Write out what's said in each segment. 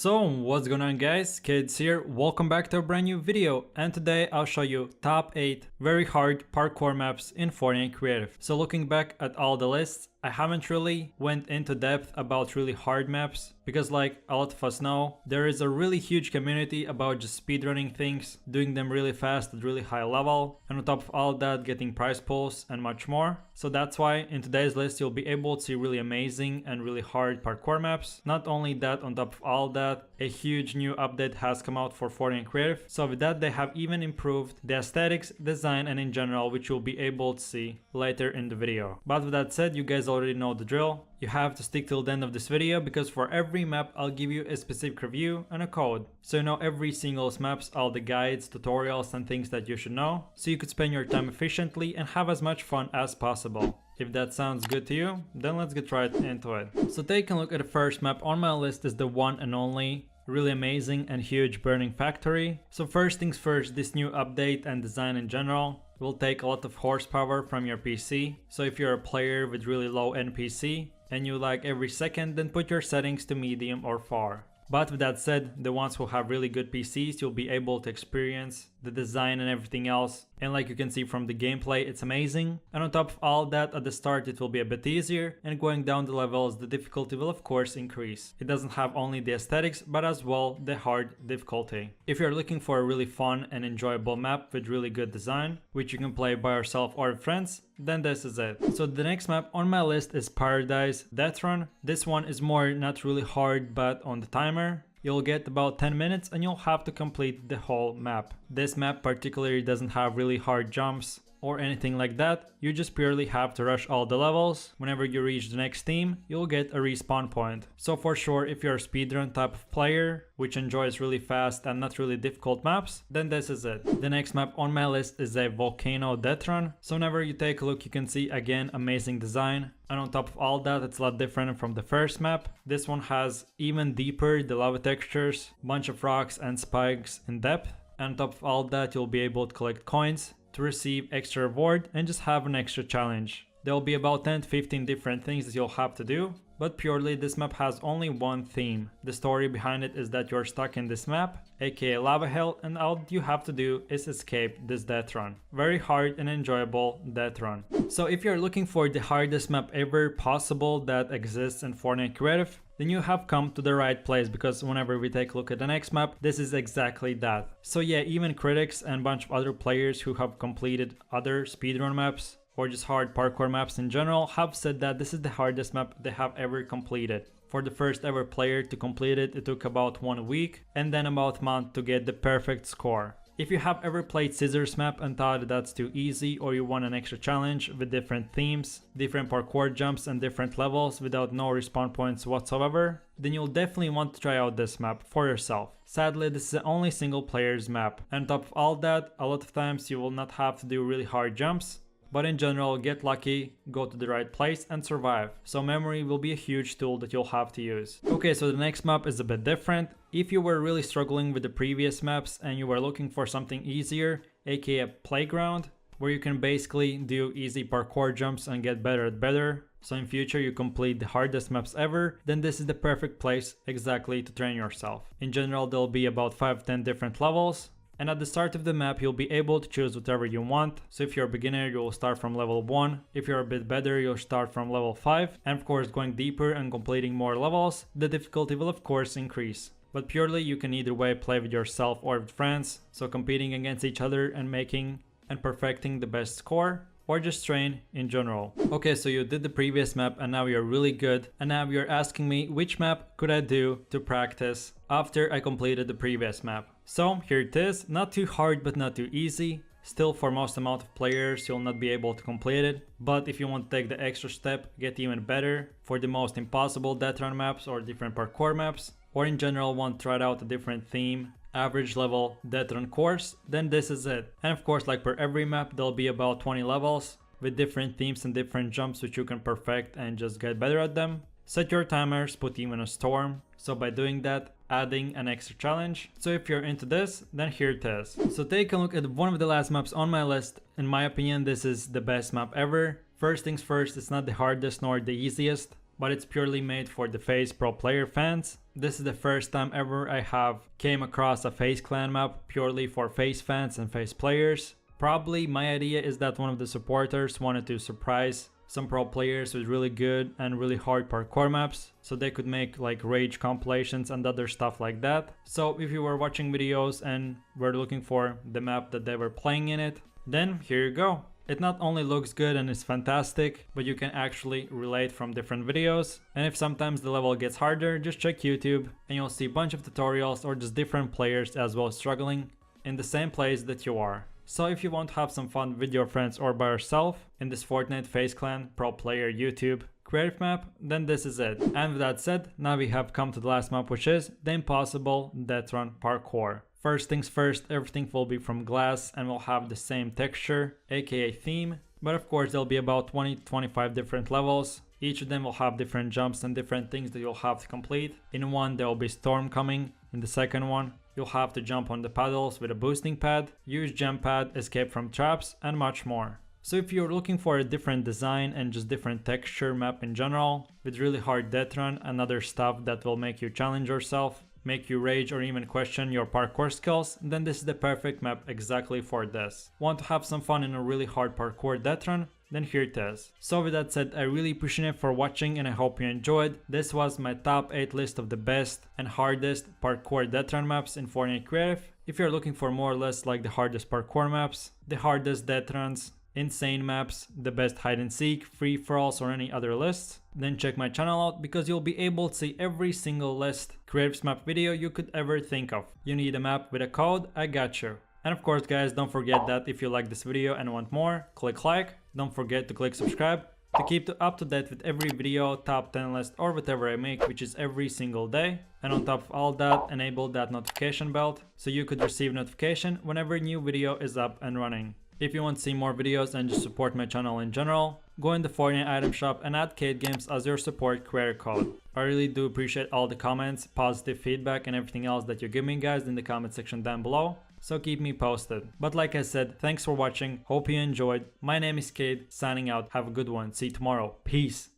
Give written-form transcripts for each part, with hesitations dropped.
So what's going on guys, Kids here, welcome back to a brand new video, and today I'll show you top 8 very hard parkour maps in Fortnite Creative. So looking back at all the lists, I haven't really went into depth about really hard maps because like a lot of us know, there is a really huge community about just speedrunning things, doing them really fast at really high level, and on top of all that getting prize pulls and much more. So that's why in today's list you'll be able to see really amazing and really hard parkour maps. Not only that, on top of all that, a huge new update has come out for Fortnite Creative. So with that they have even improved the aesthetics, design and in general, which you'll be able to see later in the video. But with that said, you guys already know the drill. You have to stick till the end of this video because for every map I'll give you a specific review and a code. So you know every single maps, all the guides, tutorials and things that you should know, so you could spend your time efficiently and have as much fun as possible. If that sounds good to you, then let's get right into it. So taking a look at the first map on my list is the one and only really amazing and huge Burning Factory. So first things first, this new update and design in general will take a lot of horsepower from your PC. So if you're a player with really low end PC and you like every second, then put your settings to medium or far. But with that said, the ones who have really good PCs, you'll be able to experience the design and everything else. And like you can see from the gameplay, it's amazing. And on top of all that, at the start it will be a bit easier, and going down the levels, the difficulty will of course increase. It doesn't have only the aesthetics, but as well the hard difficulty. If you're looking for a really fun and enjoyable map with really good design, which you can play by yourself or with friends, then this is it. So the next map on my list is Paradise DEATHRUN. This one is more not really hard, but on the timer. You'll get about 10 minutes and you'll have to complete the whole map. This map particularly doesn't have really hard jumps or anything like that. You just purely have to rush all the levels. Whenever you reach the next team, you'll get a respawn point. So for sure, if you're a speedrun type of player, which enjoys really fast and not really difficult maps, then this is it. The next map on my list is a Volcano deathrun. So whenever you take a look, you can see again amazing design. And on top of all that, it's a lot different from the first map. This one has even deeper the lava textures, bunch of rocks and spikes in depth. And on top of all that, you'll be able to collect coins to receive extra reward and just have an extra challenge. There will be about 10 to 15 different things that you'll have to do, but purely this map has only one theme. The story behind it is that you're stuck in this map, aka lava hell, and all you have to do is escape this death run. Very hard and enjoyable death run. So if you're looking for the hardest map ever possible that exists in Fortnite Creative, then you have come to the right place, because whenever we take a look at the next map, this is exactly that. So yeah, even critics and a bunch of other players who have completed other speedrun maps or just hard parkour maps in general have said that this is the hardest map they have ever completed. For the first ever player to complete it, it took about 1 week and then about a month to get the perfect score. If you have ever played cizzorz map and thought that's too easy, or you want an extra challenge with different themes, different parkour jumps and different levels without no respawn points whatsoever, then you'll definitely want to try out this map for yourself. Sadly, this is the only single player's map, and on top of all that, a lot of times you will not have to do really hard jumps, but in general, get lucky, go to the right place and survive. So memory will be a huge tool that you'll have to use. Okay, so the next map is a bit different. If you were really struggling with the previous maps and you were looking for something easier, aka playground, where you can basically do easy parkour jumps and get better and better, so in future you complete the hardest maps ever, then this is the perfect place exactly to train yourself. In general, there'll be about 5-10 different levels. And at the start of the map, you'll be able to choose whatever you want. So if you're a beginner, you'll start from level 1. If you're a bit better, you'll start from level 5. And of course, going deeper and completing more levels, the difficulty will of course increase. But purely, you can either way play with yourself or with friends. So competing against each other and making and perfecting the best score, or just train in general. Okay, so you did the previous map and now you're really good. And now you're asking me which map could I do to practice after I completed the previous map. So here it is, not too hard but not too easy. Still, for most amount of players you'll not be able to complete it, but if you want to take the extra step, get even better for the most impossible deathrun maps or different parkour maps, or in general want to try out a different theme, average level deathrun course, then this is it. And of course, like per every map, there'll be about 20 levels with different themes and different jumps which you can perfect and just get better at them. Set your timers, put even a storm, so by doing that, adding an extra challenge. So if you're into this, then here it is. So take a look at one of the last maps on my list. In my opinion, this is the best map ever. First things first, it's not the hardest nor the easiest, but it's purely made for the Faze pro player fans. This is the first time ever I have came across a Faze clan map purely for Faze fans and Faze players. Probably my idea is that one of the supporters wanted to surprise some pro players with really good and really hard parkour maps, so they could make like rage compilations and other stuff like that. So if you were watching videos and were looking for the map that they were playing in it, then here you go. It not only looks good and is fantastic, but you can actually relate from different videos. And if sometimes the level gets harder, just check YouTube and you'll see a bunch of tutorials or just different players as well struggling in the same place that you are. So if you want to have some fun with your friends or by yourself in this Fortnite Faze Clan Pro Player YouTube creative map, then this is it. And with that said, now we have come to the last map, which is the impossible DEATHRUN parkour. First things first, everything will be from glass and will have the same texture, aka theme, but of course there'll be about 20 to 25 different levels. Each of them will have different jumps and different things that you'll have to complete. In one there will be storm coming, in the second one you'll have to jump on the paddles with a boosting pad, use jump pad, escape from traps, and much more. So if you're looking for a different design and just different texture map in general, with really hard deathrun and other stuff that will make you challenge yourself, make you rage or even question your parkour skills, then this is the perfect map exactly for this. Want to have some fun in a really hard parkour deathrun? Then here it is. So with that said, I really appreciate it for watching and I hope you enjoyed. This was my top 8 list of the best and hardest parkour deathrun maps in Fortnite Creative. If you're looking for more or less like the hardest parkour maps, the hardest deathruns, insane maps, the best hide and seek, free for alls or any other lists, then check my channel out because you'll be able to see every single list creatives map video you could ever think of. You need a map with a code, I got you. And of course guys, don't forget that if you like this video and want more, click like. Don't forget to click subscribe to keep up to date with every video, top 10 list or whatever I make, which is every single day. And on top of all that, enable that notification bell so you could receive notification whenever a new video is up and running. If you want to see more videos and just support my channel in general, go in the Fortnite item shop and add KaidGames as your support creator code. I really do appreciate all the comments, positive feedback and everything else that you give me guys in the comment section down below. So keep me posted. But like I said, thanks for watching, hope you enjoyed. My name is Kaid, signing out, have a good one, see you tomorrow, peace.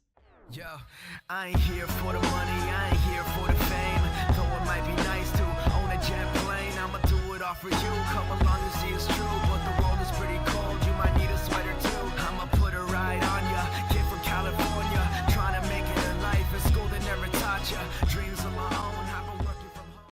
Yo, I ain't here for the money, I ain't here for the fame. Though it might be nice to own a jet plane, I'ma do it all for you, come along.